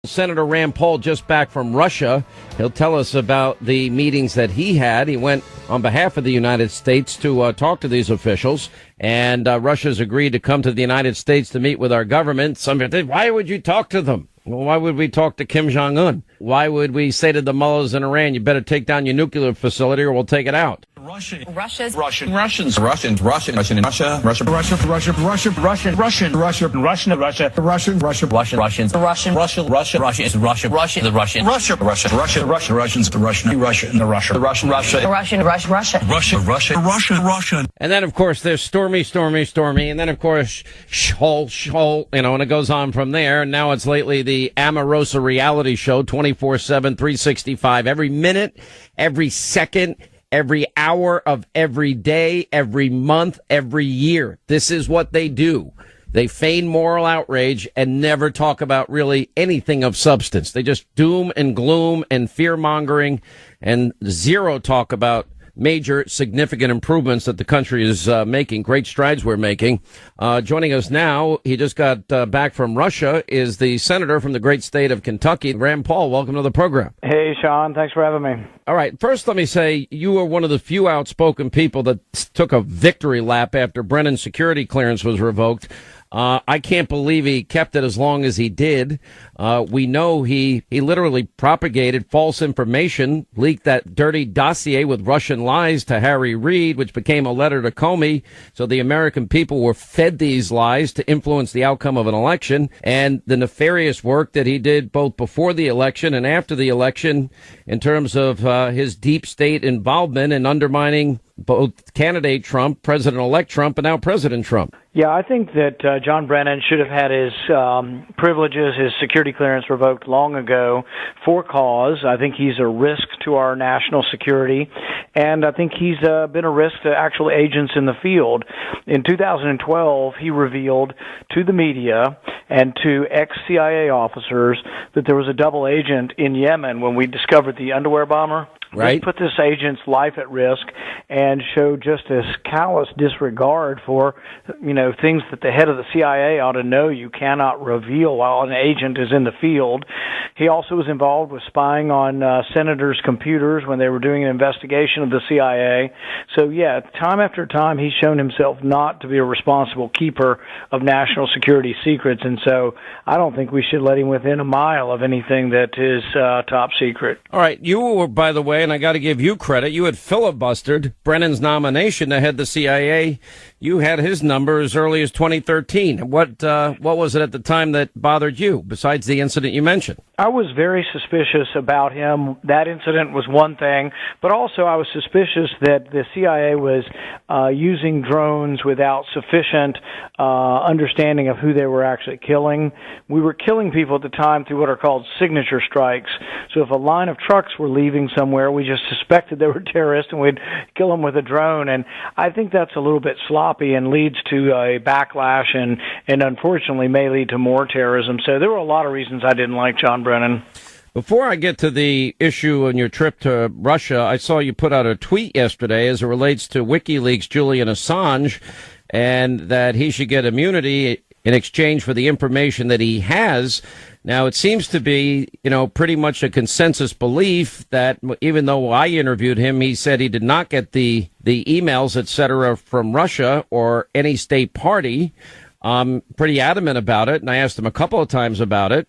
Senator Rand Paul just back from Russia. He'll tell us about the meetings that he had. He went on behalf of the United States to talk to these officials, and Russia's agreed to come to the United States to meet with our government. Some people say, why would you talk to them? Well, why would we talk to Kim Jong-un? Why would we say to the mullahs in Iran, you better take down your nuclear facility or we'll take it out? Russians, Russian, Russian, Russia, Russia, Russia, Russia, Russia, Russia, Russia, Russian, Russia, Russia, Russia, Russian, Russia, Russians, Russian, Russia, Russia, Russia, Russia, the Russian, Russia, Russia, Russia, Russia, Russians, the Russian, Russia, and the Russia, Russia, Russia, Russian, Russia, Russia, Russia, Russia, Russia. And then, of course, there's Stormy. And then, of course, Shol, and it goes on from there. And now it's lately the Omarosa reality show, 24/7, 365, every minute, every second, every hour of every day, every month, every year. This is what they do. They feign moral outrage and never talk about really anything of substance. They just doom and gloom and fear mongering and zero talk about major significant improvements that the country is making, great strides we're making. Joining us now, he just got back from Russia, is the senator from the great state of Kentucky, Rand Paul. Welcome to the program. Hey, Sean. Thanks for having me. All right. First, let me say you were one of the few outspoken people that took a victory lap after Brennan's security clearance was revoked. I can't believe he kept it as long as he did. We know he literally propagated false information, leaked that dirty dossier with Russian lies to Harry Reid, which became a letter to Comey. So the American people were fed these lies to influence the outcome of an election, and the nefarious work that he did both before the election and after the election in terms of his deep state involvement in undermining both candidate Trump, President-elect Trump, and now President Trump. Yeah, I think that John Brennan should have had his privileges, his security clearance revoked long ago for cause. I think he's a risk to our national security, and I think he's been a risk to actual agents in the field. In 2012, he revealed to the media and to ex-CIA officers that there was a double agent in Yemen when we discovered the underwear bomber. Right. This put this agent's life at risk and showed just this callous disregard for, things that the head of the CIA ought to know you cannot reveal while an agent is in the field. He also was involved with spying on senators' computers when they were doing an investigation of the CIA. So, yeah, time after time, he's shown himself not to be a responsible keeper of national security secrets. And so I don't think we should let him within a mile of anything that is top secret. All right. You were, by the way, and I got to give you credit, you had filibustered Brennan's nomination to head the CIA. You had his number as early as 2013. What was it at the time that bothered you, besides the incident you mentioned? I was very suspicious about him. That incident was one thing, but also I was suspicious that the CIA was using drones without sufficient understanding of who they were actually killing. We were killing people at the time through what are called signature strikes. So if a line of trucks were leaving somewhere, we just suspected they were terrorists and we'd kill them with a drone. And I think that's a little bit sloppy and leads to a backlash and unfortunately may lead to more terrorism. So there were a lot of reasons I didn't like John Brennan. Before I get to the issue on your trip to Russia, I saw you put out a tweet yesterday as it relates to WikiLeaks' Julian Assange, and that he should get immunity in exchange for the information that he has. Now, it seems to be, pretty much a consensus belief that even though I interviewed him, he said he did not get the emails, et cetera, from Russia or any state party. Pretty adamant about it, and I asked him a couple of times about it.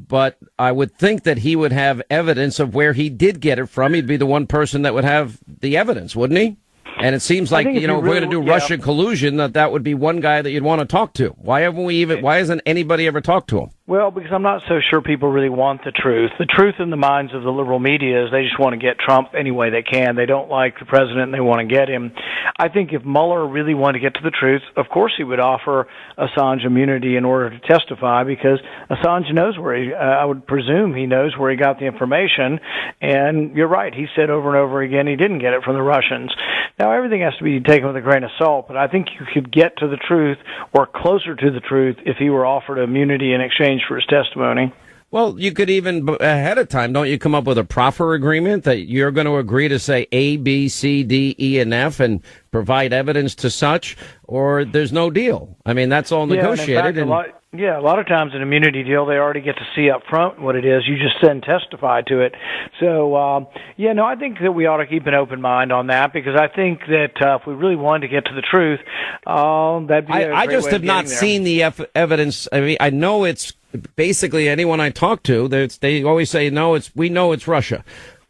But I would think that he would have evidence of where he did get it from. He'd be the one person that would have the evidence, wouldn't he? And it seems like, if we're going to do Russian collusion, that would be one guy that you'd want to talk to. Why hasn't anybody ever talked to him? Well, because I'm not so sure people really want the truth. The truth in the minds of the liberal media is they just want to get Trump any way they can. They don't like the president and they want to get him. I think if Mueller really wanted to get to the truth, of course he would offer Assange immunity in order to testify, because Assange knows I would presume he knows where he got the information. And you're right, he said over and over again he didn't get it from the Russians. Now, everything has to be taken with a grain of salt, but I think you could get to the truth or closer to the truth if he were offered immunity in exchange for his testimony. Well, you could even ahead of time, don't you come up with a proffer agreement that you're going to agree to say A, B, C, D, E, and F and provide evidence to such, or there's no deal? I mean, that's all negotiated. In fact, Yeah, a lot of times an immunity deal, they already get to see up front what it is. You just then testify to it. So, I think that we ought to keep an open mind on that, because I think that if we really wanted to get to the truth, that'd be a great I just way have of not getting there. seen the evidence. I mean, I know it's basically anyone I talk to, they always say, no, we know it's Russia.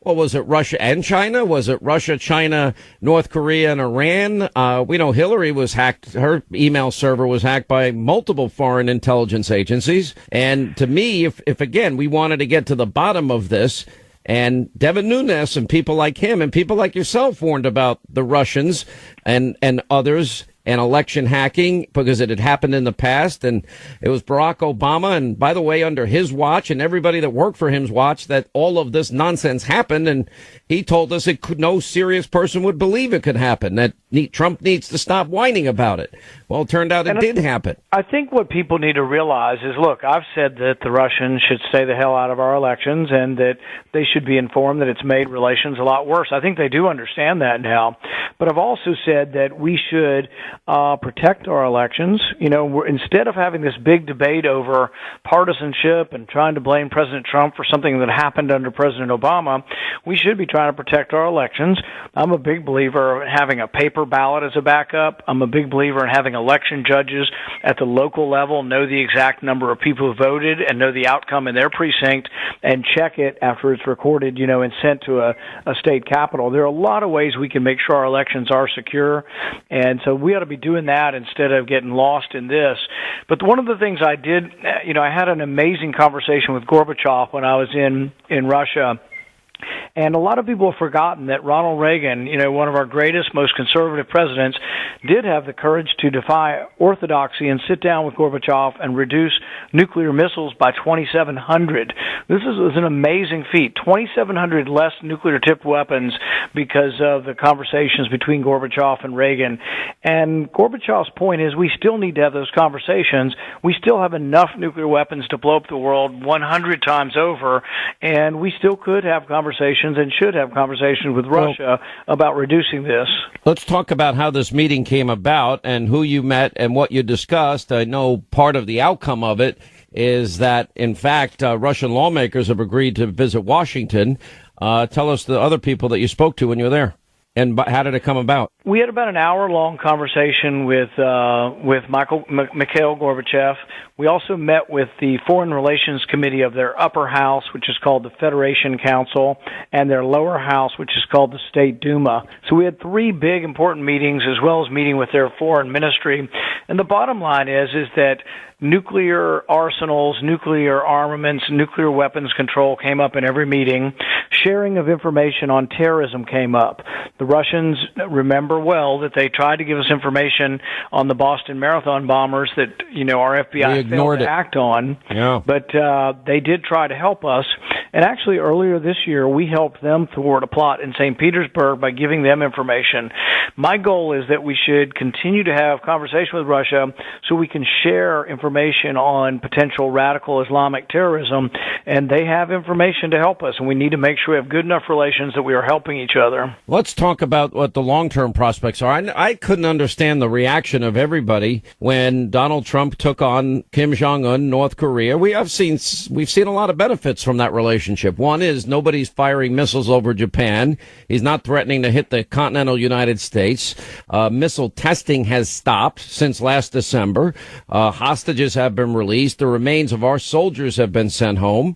Well, was it Russia and China? Was it Russia, China, North Korea, and Iran? We know Hillary was hacked. Her email server was hacked by multiple foreign intelligence agencies. And to me, if again, we wanted to get to the bottom of this, and Devin Nunes and people like him and people like yourself warned about the Russians and others and election hacking, because it had happened in the past, and it was Barack Obama, and by the way, under his watch and everybody that worked for him's watch, that all of this nonsense happened, and he told us no serious person would believe it could happen, that Trump needs to stop whining about it. Well, it turned out it did happen. I think what people need to realize is, look, I've said that the Russians should stay the hell out of our elections, and that they should be informed that it's made relations a lot worse. I think they do understand that now. But I've also said that we should protect our elections. Instead of having this big debate over partisanship and trying to blame President Trump for something that happened under President Obama, we should be trying to protect our elections. I'm a big believer in having a paper ballot as a backup. I'm a big believer in having election judges at the local level know the exact number of people who voted and know the outcome in their precinct and check it after it's recorded, and sent to a state capitol. There are a lot of ways we can make sure our elections are secure, and so we ought to be doing that instead of getting lost in this. But one of the things I did, I had an amazing conversation with Gorbachev when I was in Russia. And a lot of people have forgotten that Ronald Reagan, one of our greatest, most conservative presidents, did have the courage to defy orthodoxy and sit down with Gorbachev and reduce nuclear missiles by 2,700. This is an amazing feat. 2,700 less nuclear-tipped weapons because of the conversations between Gorbachev and Reagan. And Gorbachev's point is we still need to have those conversations. We still have enough nuclear weapons to blow up the world 100 times over, and we still could have conversations and should have conversations with Russia about reducing this. Let's talk about how this meeting came about and who you met and what you discussed. I know part of the outcome of it is that, in fact, Russian lawmakers have agreed to visit Washington. Tell us the other people that you spoke to when you were there, and how did it come about? We had about an hour-long conversation with Mikhail Gorbachev. We also met with the Foreign Relations Committee of their upper house, which is called the Federation Council, and their lower house, which is called the State Duma. So we had three big important meetings, as well as meeting with their foreign ministry. And the bottom line is that nuclear arsenals, nuclear armaments, nuclear weapons control came up in every meeting. Sharing of information on terrorism came up. The Russians remember well that they tried to give us information on the Boston Marathon bombers that, our FBI failed to act on. Yeah. But they did try to help us. And actually, earlier this year, we helped them thwart a plot in St. Petersburg by giving them information. My goal is that we should continue to have conversation with Russia so we can share information on potential radical Islamic terrorism, and they have information to help us, and we need to make sure we have good enough relations that we are helping each other. Let's talk about what the long-term prospects are. I couldn't understand the reaction of everybody when Donald Trump took on Kim Jong-un, North Korea. We've seen a lot of benefits from that relationship. One is nobody's firing missiles over Japan. He's not threatening to hit the continental United States. Missile testing has stopped since last December. Hostages have been released. The remains of our soldiers have been sent home.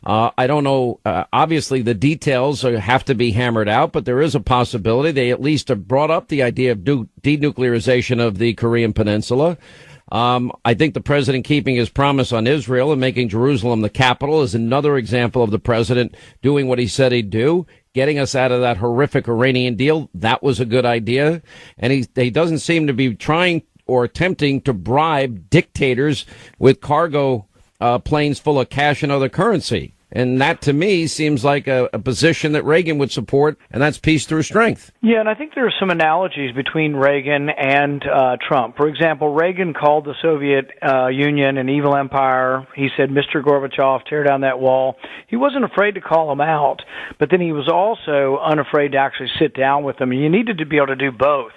I don't know. Obviously, the details have to be hammered out, but there is a possibility. They at least have brought up the idea of denuclearization of the Korean Peninsula. I think the president keeping his promise on Israel and making Jerusalem the capital is another example of the president doing what he said he'd do, getting us out of that horrific Iranian deal. That was a good idea. And he doesn't seem to be trying or attempting to bribe dictators with cargo planes full of cash and other currency. And that, to me, seems like a position that Reagan would support, and that's peace through strength. Yeah, and I think there are some analogies between Reagan and Trump. For example, Reagan called the Soviet Union an evil empire. He said, Mr. Gorbachev, tear down that wall. he wasn't afraid to call them out, but then he was also unafraid to actually sit down with them. And you needed to be able to do both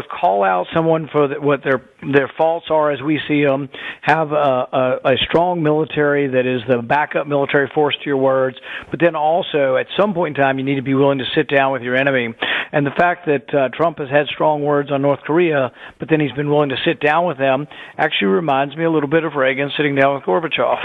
call out someone for what their faults are as we see them, have a strong military that is the backup military force to your words, but then also at some point in time you need to be willing to sit down with your enemy. And the fact that Trump has had strong words on North Korea, but then he's been willing to sit down with them, actually reminds me a little bit of Reagan sitting down with Gorbachev.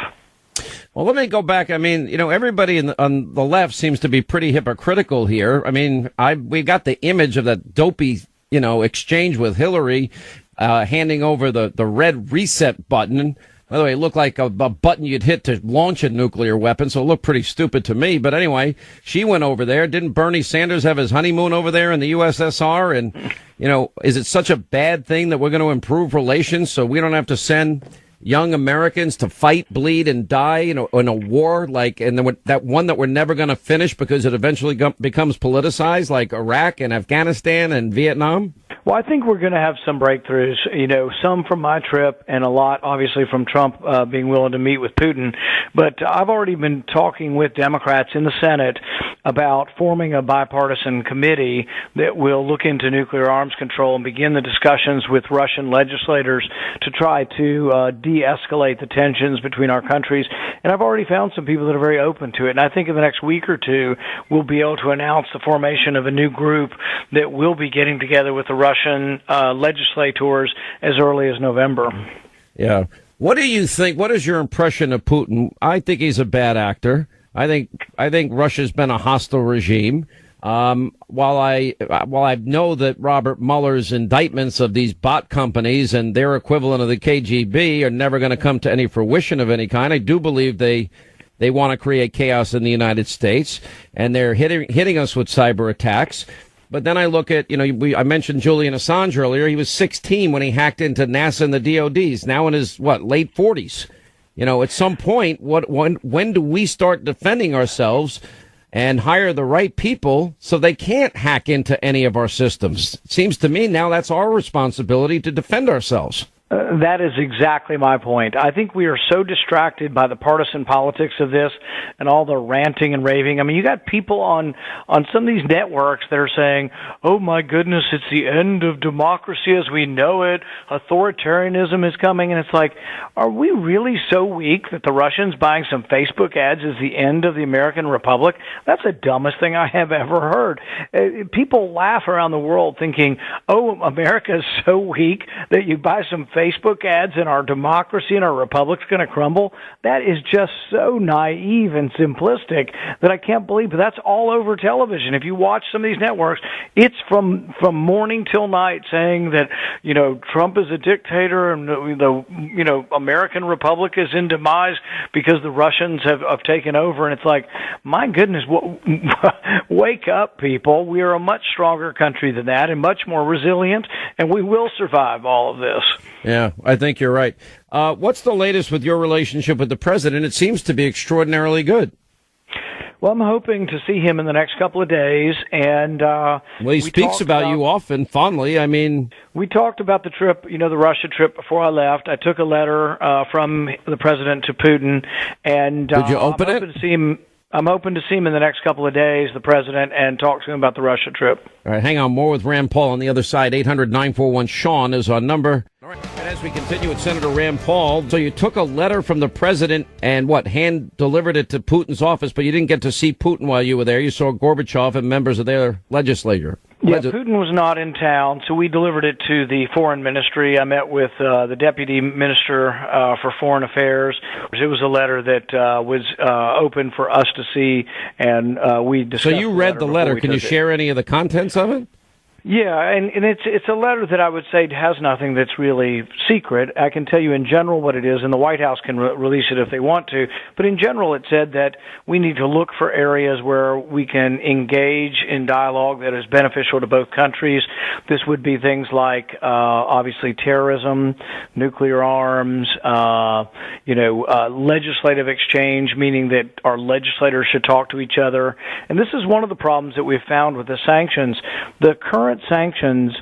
Well, let me go back. I mean, everybody on the left seems to be pretty hypocritical here. I mean, we got the image of that dopey, exchange with Hillary, handing over the red reset button. By the way, it looked like a button you'd hit to launch a nuclear weapon, so it looked pretty stupid to me. But anyway, she went over there. Didn't Bernie Sanders have his honeymoon over there in the USSR? And, is it such a bad thing that we're going to improve relations so we don't have to send young Americans to fight, bleed, and die, in a war and then that one that we're never going to finish because it eventually becomes politicized, like Iraq and Afghanistan and Vietnam? Well, I think we're going to have some breakthroughs, some from my trip and a lot, obviously, from Trump being willing to meet with Putin. But I've already been talking with Democrats in the Senate about forming a bipartisan committee that will look into nuclear arms control and begin the discussions with Russian legislators to try to de-escalate the tensions between our countries. And I've already found some people that are very open to it. And I think in the next week or two, we'll be able to announce the formation of a new group that will be getting together with the Russian legislators as early as November. Yeah. What do you think? What is your impression of Putin? I think he's a bad actor. I think Russia's been a hostile regime. While I know that Robert Mueller's indictments of these bot companies and their equivalent of the KGB are never going to come to any fruition of any kind, I do believe they want to create chaos in the United States, and they're hitting us with cyber attacks. But then I look at, I mentioned Julian Assange earlier. He was 16 when he hacked into NASA and the DODs. Now in his late 40s. At some point, when do we start defending ourselves and hire the right people so they can't hack into any of our systems? It seems to me now that's our responsibility to defend ourselves. That is exactly my point. I think we are so distracted by the partisan politics of this and all the ranting and raving. I mean, you got people on some of these networks that are saying, oh my goodness, it's the end of democracy as we know it. Authoritarianism is coming. And it's like, are we really so weak that the Russians buying some Facebook ads is the end of the American Republic? That's the dumbest thing I have ever heard. People laugh around the world thinking, oh, America is so weak that you buy some Facebook ads and our democracy and our republic's going to crumble. That is just so naive and simplistic that I can't believe. But that's all over television. If you watch some of these networks, it's from morning till night saying that, Trump is a dictator and the American republic is in demise because the Russians have taken over. And it's like, my goodness, wake up, people. We are a much stronger country than that and much more resilient, and we will survive all of this. Yeah, I think you're right. What's the latest with your relationship with the president? It seems to be extraordinarily good. Well, I'm hoping to see him in the next couple of days. And he speaks about you often, fondly. I mean, we talked about the trip, the Russia trip before I left. I took a letter from the president to Putin. And did you open it? I'm hoping to see him in the next couple of days, the president, and talk to him about the Russia trip. All right, hang on. More with Rand Paul on the other side. 800-941-SEAN is our number. All right, and as we continue with Senator Rand Paul, so you took a letter from the president and hand-delivered it to Putin's office, but you didn't get to see Putin while you were there. You saw Gorbachev and members of their legislature. Yeah, Putin was not in town, so we delivered it to the foreign ministry. I met with the deputy minister for foreign affairs. It was a letter that was open for us to see, and we discussed. So you read the letter. Can you share any of the contents of it? Yeah, and it's a letter that I would say has nothing that's really secret. I can tell you in general what it is, and the White House can release it if they want to. But in general, it said that we need to look for areas where we can engage in dialogue that is beneficial to both countries. This would be things like, obviously, terrorism, nuclear arms, legislative exchange, meaning that our legislators should talk to each other. And this is one of the problems that we've found with the sanctions. The current sanctions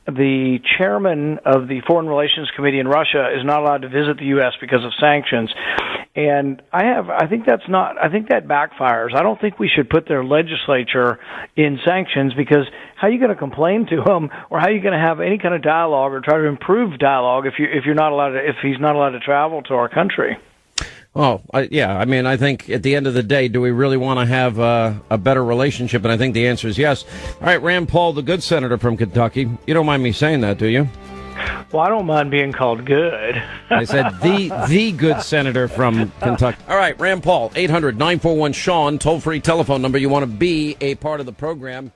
the chairman of the Foreign Relations Committee in Russia is not allowed to visit the U.S. because of sanctions. And I think that backfires. I don't think we should put their legislature in sanctions, because how are you going to complain to them, or how are you going to have any kind of dialogue or try to improve dialogue if he's not allowed to travel to our country? Oh, yeah. I mean, I think at the end of the day, do we really want to have a better relationship? And I think the answer is yes. All right, Rand Paul, the good senator from Kentucky. You don't mind me saying that, do you? Well, I don't mind being called good. I said the good senator from Kentucky. All right, Rand Paul, 800-941-SEAN, toll-free telephone number. You want to be a part of the program.